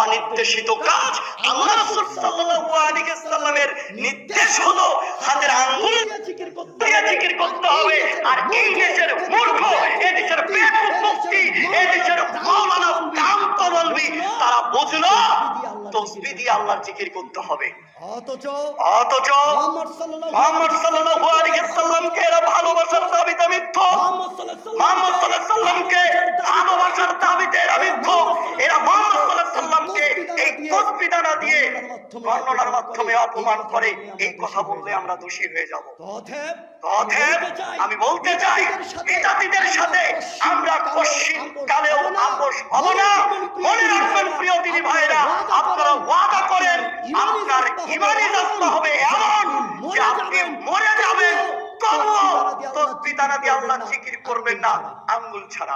অনির্দেশিত কাজ। আল্লাহ রাসূল সাল্লাল্লাহু আলাইহি ওয়াসাল্লামের নির্দেশ হলো হাতের আঙ্গুল দিয়ে জিকির করতে হবে। আর এই দেশের মূর্খ, এই দেশের বেকুব মুফতি, এই দেশের মাওলানা কান্ত বলবি তারা বুঝলো তাসবিহ দিয়ে আল্লাহর জিকির করতে হবে। অথচ মুহাম্মদ সাল্লাল্লাহু আলাইহি ওয়াসাল্লামকে এরা ভালোবাসার দাবিতে মিথ্যা। মুহাম্মদ সাল্লাল্লাহু আলাইহি ওয়াসাল্লামকে ভালোবাসার দাবিতে এরা মিথ্যা। এরা মুহাম্মদ সাল্লাল্লাহু আলাইহি ওয়াসাল্লামকে এই তাসবিহ দানা দিয়ে বর্ণনার মাধ্যমে অপমান করে। এই কথা বললে আমরা দোষী হয়ে যাব। অতএব আমি বলতে চাই বিদাতীদের সাথে আমরা কশিন কালেও আপোষ হব না। মনে রাখবেন প্রিয় দিনী ভাইরা, আপনারা ওয়াদা করেন আপনার ঈমানি যাত্রা হবে এমন যে আপনি মরে যাবেন তবুও তাসবিহ দানা দিয়ে আল্লাহর জিকির করবেন না আঙ্গুল ছাড়া।